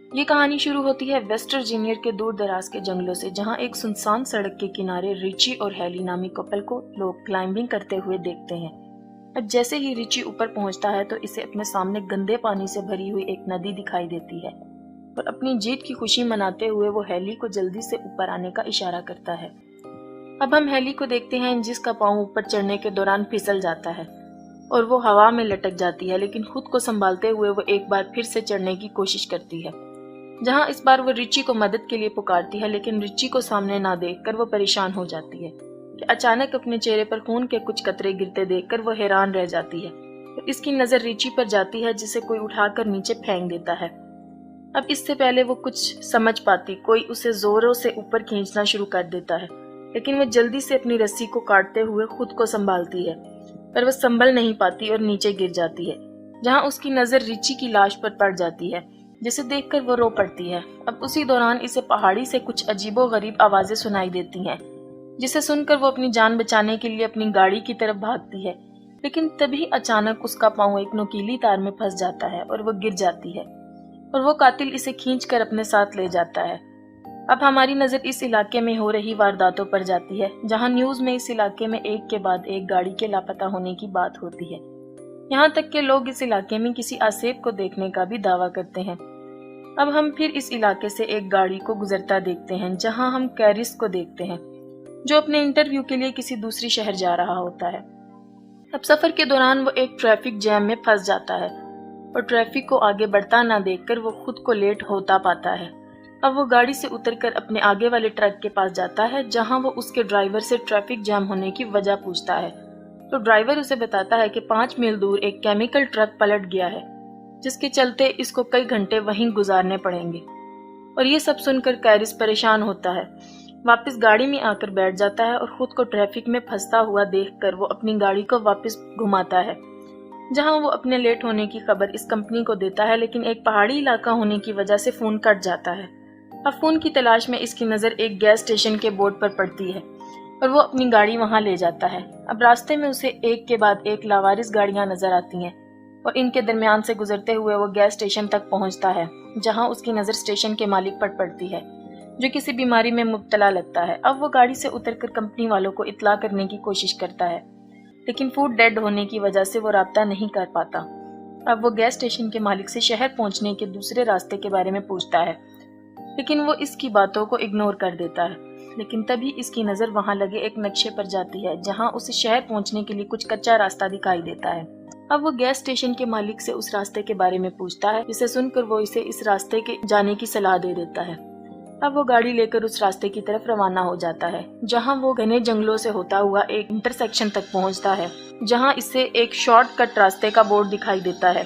ये कहानी शुरू होती है वेस्ट वर्जीनिया के दूर दराज के जंगलों से, जहाँ एक सुनसान सड़क के किनारे रिची और हेली नामी कपल को लोग क्लाइंबिंग करते हुए देखते हैं। अब जैसे ही रिची ऊपर पहुंचता है तो इसे अपने सामने गंदे पानी से भरी हुई एक नदी दिखाई देती है और अपनी जीत की खुशी मनाते हुए वो हेली को जल्दी से ऊपर आने का इशारा करता है। अब हम हेली को देखते हैं जिसका पाँव ऊपर चढ़ने के दौरान फिसल जाता है और वो हवा में लटक जाती है, लेकिन खुद को संभालते हुए वो एक बार फिर से चढ़ने की कोशिश करती है, जहां इस बार वो रिची को मदद के लिए पुकारती है। लेकिन रिची को सामने ना देखकर वो परेशान हो जाती है कि अचानक अपने चेहरे पर खून के कुछ कतरे गिरते देखकर वो हैरान रह जाती है और इसकी नजर रिची पर जाती है, जिसे कोई उठाकर नीचे फेंक देता है। अब इससे पहले वो कुछ समझ पाती, कोई उसे जोरों से ऊपर खींचना शुरू कर देता है, लेकिन वो जल्दी से अपनी रस्सी को काटते हुए खुद को संभालती है, पर वो संभल नहीं पाती और नीचे गिर जाती है, जहां उसकी नजर रिची की लाश पर पड़ जाती है, जिसे देखकर वो रो पड़ती है। अब उसी दौरान इसे पहाड़ी से कुछ अजीबोगरीब आवाजें सुनाई देती हैं, जिसे सुनकर वो अपनी जान बचाने के लिए अपनी गाड़ी की तरफ भागती है, लेकिन तभी अचानक उसका पाँव एक नुकीली तार में फंस जाता है और वो गिर जाती है और वो कातिल इसे खींचकर अपने साथ ले जाता है। अब हमारी नजर इस इलाके में हो रही वारदातों पर जाती है, जहां न्यूज में इस इलाके में एक के बाद एक गाड़ी के लापता होने की बात होती है। यहाँ तक के लोग इस इलाके में किसी आसेब को देखने का भी दावा करते हैं। अब हम फिर इस इलाके से एक गाड़ी को गुजरता देखते हैं, जहां हम कैरिस को देखते हैं, जो अपने इंटरव्यू के लिए किसी दूसरी शहर जा रहा होता है। अब सफर के दौरान वो एक ट्रैफिक जैम में फंस जाता है और ट्रैफिक को आगे बढ़ता ना देखकर वो खुद को लेट होता पाता है। अब वो गाड़ी से उतरकर अपने आगे वाले ट्रक के पास जाता है, जहां वो उसके ड्राइवर से ट्रैफिक जैम होने की वजह पूछता है। तो ड्राइवर उसे बताता है कि 5 मील दूर एक केमिकल ट्रक पलट गया है, जिसके चलते इसको कई घंटे वहीं गुजारने पड़ेंगे। और ये सब सुनकर कैरिस परेशान होता है, वापस गाड़ी में आकर बैठ जाता है और खुद को ट्रैफिक में फंसता हुआ देखकर वो अपनी गाड़ी को वापस घुमाता है, जहां वो अपने लेट होने की खबर इस कंपनी को देता है, लेकिन एक पहाड़ी इलाका होने की वजह से फोन कट जाता है। अब फोन की तलाश में इसकी नजर एक गैस स्टेशन के बोर्ड पर पड़ती है और वो अपनी गाड़ी वहां ले जाता है। अब रास्ते में उसे एक के बाद एक लावारिस गाड़ियां नजर आती हैं और इनके दरमियान से गुजरते हुए वो गैस स्टेशन तक पहुंचता है, जहां उसकी नजर स्टेशन के मालिक पर पड़ती है, जो किसी बीमारी में मुब्तला लगता है। अब वो गाड़ी से उतरकर कंपनी वालों को इत्तला करने की कोशिश करता है, लेकिन फूड डेड होने की वजह से वो राब्ता नहीं कर पाता। अब वो गैस स्टेशन के मालिक से शहर पहुंचने के दूसरे रास्ते के बारे में पूछता है, लेकिन वो इसकी बातों को इग्नोर कर देता है। लेकिन तभी इसकी नज़र वहां लगे एक नक्शे पर जाती है, जहां उसे शहर पहुंचने के लिए कुछ कच्चा रास्ता दिखाई देता है। अब वो गैस स्टेशन के मालिक से उस रास्ते के बारे में पूछता है, जिसे सुनकर वो इसे इस रास्ते के जाने की सलाह दे देता है। अब वो गाड़ी लेकर उस रास्ते की तरफ रवाना हो जाता है, जहां वो घने जंगलों से होता हुआ एक इंटरसेक्शन तक पहुंचता है, जहां इससे एक शॉर्टकट रास्ते का बोर्ड दिखाई देता है।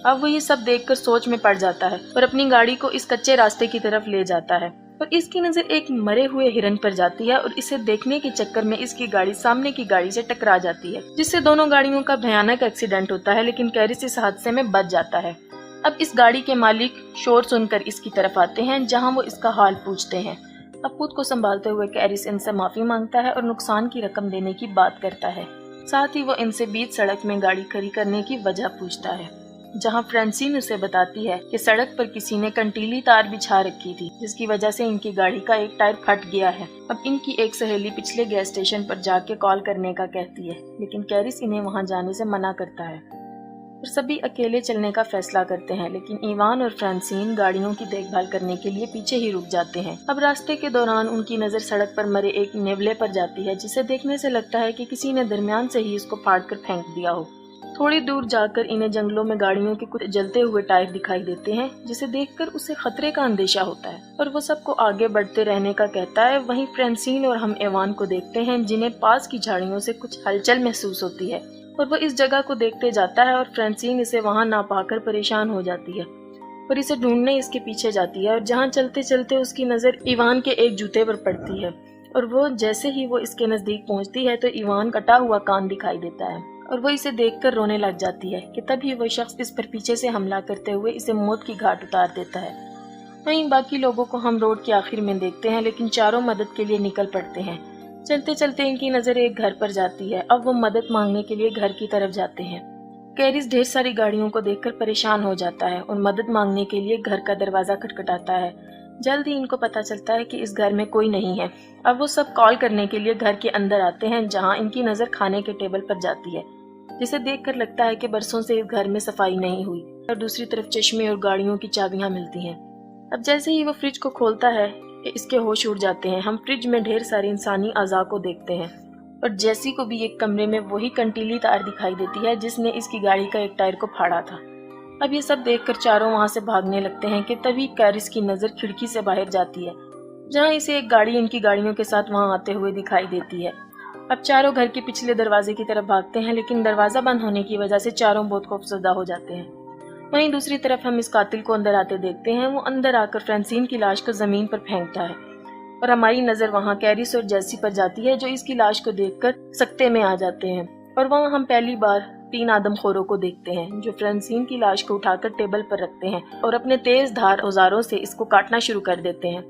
अब वो ये सब देखकर सोच में पड़ जाता है और अपनी गाड़ी को इस कच्चे रास्ते की तरफ ले जाता है और इसकी नजर एक मरे हुए हिरन पर जाती है और इसे देखने के चक्कर में इसकी गाड़ी सामने की गाड़ी से टकरा जाती है, जिससे दोनों गाड़ियों का भयानक एक्सीडेंट होता है, लेकिन कैरिस इस हादसे में बच जाता है। अब इस गाड़ी के मालिक शोर सुनकर इसकी तरफ आते हैं, जहां वो इसका हाल पूछते हैं। अब खुद को संभालते हुए कैरिस इनसे माफी मांगता है और नुकसान की रकम देने की बात करता है। साथ ही वो इनसे बीच सड़क में गाड़ी खड़ी करने की वजह पूछता है, जहां फ्रांसीन उसे बताती है कि सड़क पर किसी ने कंटीली तार बिछा रखी थी, जिसकी वजह से इनकी गाड़ी का एक टायर फट गया है। अब इनकी एक सहेली पिछले गैस स्टेशन पर जाके कॉल करने का कहती है, लेकिन कैरिस इन्हें वहां जाने से मना करता है और सभी अकेले चलने का फैसला करते हैं। लेकिन इवान और फ्रांसीन गाड़ियों की देखभाल करने के लिए पीछे ही रुक जाते हैं। अब रास्ते के दौरान उनकी नजर सड़क पर मरे एक नेवले पर जाती है, जिसे देखने से लगता है कि किसी ने दरमियान से ही इसको फाड़ कर फेंक दिया हो। थोड़ी दूर जाकर इन्हें जंगलों में गाड़ियों के कुछ जलते हुए टायर दिखाई देते हैं, जिसे देखकर उसे खतरे का अंदेशा होता है और वो सबको आगे बढ़ते रहने का कहता है। वहीं फ्रांसीन और हम एवान को देखते हैं, जिन्हें पास की झाड़ियों से कुछ हलचल महसूस होती है और वो इस जगह को देखते जाता है और फ्रांसीन इसे वहां ना पाकर परेशान हो जाती है और इसे ढूंढने इसके पीछे जाती है। और जहाँ चलते चलते उसकी नजर इवान के एक जूते पर पड़ती है और वो जैसे ही वो इसके नजदीक पहुंचती है तो इवान कटा हुआ कान दिखाई देता है और वो इसे देखकर रोने लग जाती है कि तभी वो शख्स इस पर पीछे से हमला करते हुए इसे मौत की घाट उतार देता है। वहीं बाकी लोगों को हम रोड के आखिर में देखते हैं, लेकिन चारों मदद के लिए निकल पड़ते हैं। चलते चलते इनकी नजर एक घर पर जाती है। अब वो मदद मांगने के लिए घर की तरफ जाते हैं, कैरिस ढेर सारी गाड़ियों को देखकर परेशान हो जाता है और मदद मांगने के लिए घर का दरवाजा खटखटाता है। जल्द ही इनको पता चलता है कि इस घर में कोई नहीं है। अब वो सब कॉल करने के लिए घर के अंदर आते हैं, जहां इनकी नजर खाने के टेबल पर जाती है, जिसे देखकर लगता है कि बरसों से इस घर में सफाई नहीं हुई। और दूसरी तरफ चश्मे और गाड़ियों की चाबियां मिलती हैं। अब जैसे ही वो फ्रिज को खोलता है, इसके होश उड़ जाते हैं। हम फ्रिज में ढेर सारी इंसानी अज़ा को देखते हैं और जेसी को भी एक कमरे में वही कंटीली तार दिखाई देती है जिसने इसकी गाड़ी का एक टायर को फाड़ा था। अब ये सब देखकर चारों वहां से भागने लगते हैं कि तभी कैरिस की नजर खिड़की से बाहर जाती है, जहां इसे एक गाड़ी इनकी गाड़ियों के साथ वहां आते हुए दिखाई देती है। अब चारों घर के पिछले दरवाजे की तरफ भागते हैं, लेकिन दरवाजा बंद होने की वजह से चारों बहुत खौफजदा हो जाते हैं। वहीं दूसरी तरफ हम इस कातिल को अंदर आते देखते हैं। वो अंदर आकर फ्रांसीन की लाश को जमीन पर फेंकता है और हमारी नजर वहां कैरिस और जेसी पर जाती है, जो इसकी लाश को देखकर सकते में आ जाते हैं। और वहां हम पहली बार 3 आदमखोरों को देखते हैं, जो फ्रांसीन की लाश को उठाकर टेबल पर रखते हैं और अपने तेज धार औजारों से इसको काटना शुरू कर देते हैं।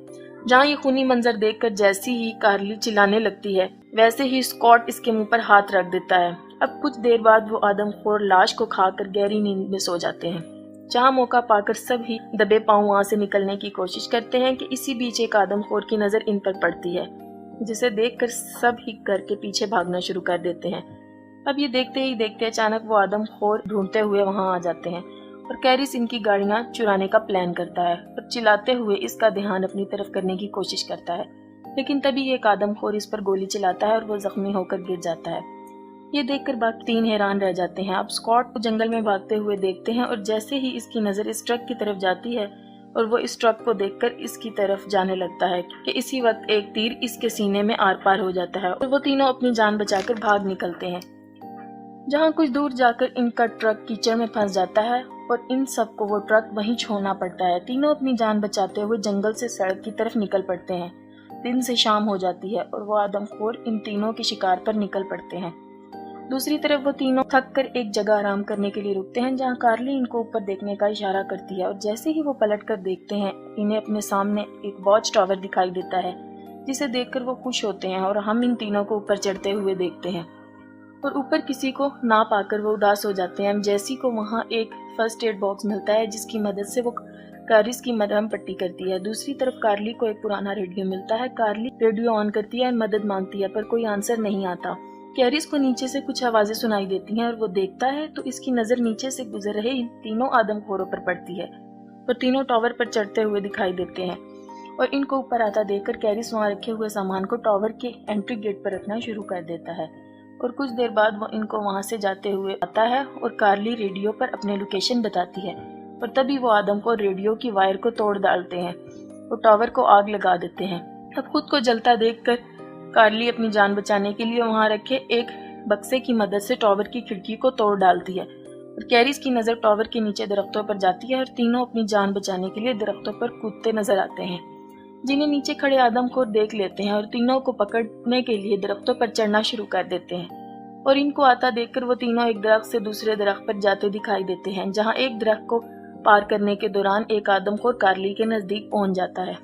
जहाँ ये खूनी मंजर देखकर जैसी ही कार्ली चिल्लाने लगती है, वैसे ही स्कॉट इसके मुंह पर हाथ रख देता है। अब कुछ देर बाद वो आदमखोर लाश को खाकर गहरी नींद में सो जाते हैं, जहाँ मौका पाकर सभी दबे पांव वहां से निकलने की कोशिश करते हैं कि इसी बीच एक आदमखोर की नजर इन पर पड़ती है, जिसे देखकर सब ही घर के पीछे भागना शुरू कर देते हैं। अब ये देखते ही देखते अचानक वो आदमखोर ढूंढते हुए वहां आ जाते हैं और कैरिस इनकी गाड़ियां चुराने का प्लान करता है और चिल्लाते हुए इसका ध्यान अपनी तरफ करने की कोशिश करता है, लेकिन तभी एक आदमखोर इस पर गोली चलाता है और वो जख्मी होकर गिर जाता है। ये देखकर बाकी 3 हैरान रह जाते हैं। अब स्कॉट को जंगल में भागते हुए देखते हैं और जैसे ही इसकी नजर इस ट्रक की तरफ जाती है और वो इस ट्रक को देखकर इसकी तरफ जाने लगता है कि इसी वक्त एक तीर इसके सीने में आर पार हो जाता है और वो तीनों अपनी जान बचाकर भाग निकलते हैं। जहाँ कुछ दूर जाकर इनका ट्रक कीचड़ में फंस जाता है और इन सबको वो ट्रक वहीं छोड़ना पड़ता है। तीनों अपनी जान बचाते हुए जंगल से सड़क की तरफ निकल पड़ते हैं। दिन से शाम हो जाती है और वो आदमखोर इन तीनों के शिकार पर निकल पड़ते हैं। दूसरी तरफ वो तीनों थक कर एक जगह आराम करने के लिए रुकते हैं, जहाँ कार्ली इनको ऊपर देखने का इशारा करती है और जैसे ही वो पलट कर देखते हैं, इन्हें अपने सामने एक वॉच टावर दिखाई देता है, जिसे देखकर वो खुश होते हैं और हम इन तीनों को ऊपर चढ़ते हुए देखते हैं और ऊपर किसी को ना पाकर वो उदास हो जाते हैं। जैसी को वहाँ एक फर्स्ट एड बॉक्स मिलता है, जिसकी मदद से वो कैरिस की मरहम पट्टी करती है। दूसरी तरफ कार्ली को एक पुराना रेडियो मिलता है। कार्ली रेडियो ऑन करती है, मदद मांगती है, पर कोई आंसर नहीं आता। कैरिस को नीचे से कुछ आवाजें सुनाई देती हैं और वो देखता है तो इसकी नजर नीचे से गुजर रहे इन तीनों आदमखोरों पर पड़ती है और तीनों टावर पर चढ़ते हुए दिखाई देते हैं और इनको ऊपर आता देखकर कैरिस वहां रखे हुए सामान को टावर के एंट्री गेट पर रखना शुरू कर देता है और कुछ देर बाद वो इनको वहां से जाते हुए आता है और कार्ली रेडियो पर अपने लोकेशन बताती है और तभी वो आदमखोर रेडियो की वायर को तोड़ डालते हैं और टावर को आग लगा देते हैं। अब खुद को जलता देखकर कार्ली अपनी जान बचाने के लिए वहां रखे एक बक्से की मदद से टावर की खिड़की को तोड़ डालती है और कैरिस की नजर टावर के नीचे दरख्तों पर जाती है और तीनों अपनी जान बचाने के लिए दरख्तों पर कूदते नजर आते हैं, जिन्हें नीचे खड़े आदमखोर देख लेते हैं और तीनों को पकड़ने के लिए दरख्तों पर चढ़ना शुरू कर देते हैं और इनको आता देखकर वो तीनों एक दरख्त से दूसरे दरख्त पर जाते दिखाई देते हैं, जहाँ एक दरख्त को पार करने के दौरान एक आदमखोर कार्ली के नजदीक पहुंच जाता है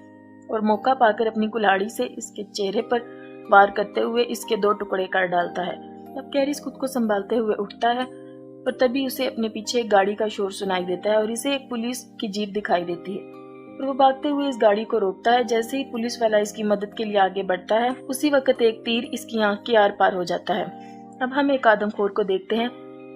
और मौका पाकर अपनी कुल्हाड़ी से इसके चेहरे पर वार करते हुए इसके 2 टुकड़े कर डालता है। अब कैरिस खुद को संभालते हुए उठता है और तभी उसे अपने पीछे एक गाड़ी का शोर सुनाई देता है और इसे एक पुलिस की जीप दिखाई देती है और वो भागते हुए इस गाड़ी को रोकता है। जैसे ही पुलिस वाला इसकी मदद के लिए आगे बढ़ता है, उसी वक्त एक तीर इसकी आंख के आर पार हो जाता है। अब हम एक आदमखोर को देखते हैं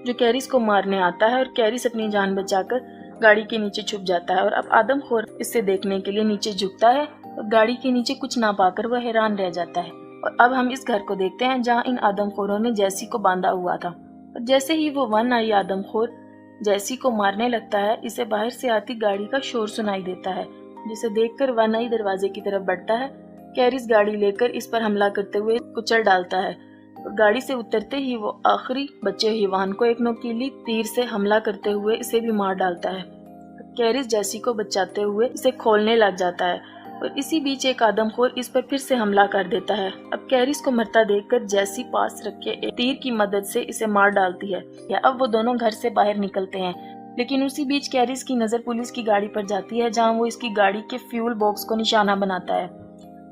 जो कैरिस को मारने आता है और कैरिस अपनी जान बचाकर गाड़ी के नीचे छुप जाता है और अब आदमखोर इसे देखने के लिए नीचे झुकता है और गाड़ी के नीचे कुछ ना पाकर वह हैरान रह जाता है। और अब हम इस घर को देखते हैं जहाँ इन आदमखोरों ने जैसी को बांधा हुआ था और जैसे ही वो वन आई आदमखोर जैसी को मारने लगता है, इसे बाहर से आती गाड़ी का शोर सुनाई देता है, जिसे देखकर वन आई दरवाजे की तरफ बढ़ता है। कैरिस गाड़ी लेकर इस पर हमला करते हुए कुचल डालता है और गाड़ी से उतरते ही वो आखिरी बचे हुए वाहन को एक नोकीली तीर से हमला करते हुए इसे भी मार डालता है। कैरिस जैसी को बचाते हुए इसे खोलने लग जाता है और इसी बीच एक आदमखोर इस पर फिर से हमला कर देता है। अब कैरिस को मरता देखकर जैसी पास रखे एक तीर की मदद से इसे मार डालती है। या अब वो दोनों घर से बाहर निकलते हैं, लेकिन उसी बीच कैरिस की नजर पुलिस की गाड़ी पर जाती है, जहां वो इसकी गाड़ी के फ्यूल बॉक्स को निशाना बनाता है,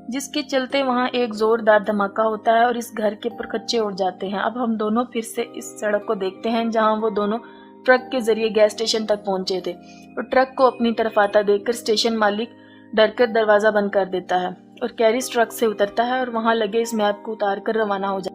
जिसके चलते वहां एक जोरदार धमाका होता है और इस घर के परखच्चे उड़ जाते हैं। अब हम दोनों फिर से इस सड़क को देखते हैं जहां वो दोनों ट्रक के जरिए गैस स्टेशन तक पहुंचे थे और ट्रक को अपनी तरफ आता देखकर स्टेशन मालिक डरकर दरवाजा बंद कर देता है और कैरिस ट्रक से उतरता है और वहां लगे इस मैप को उतार कर रवाना हो जाता है।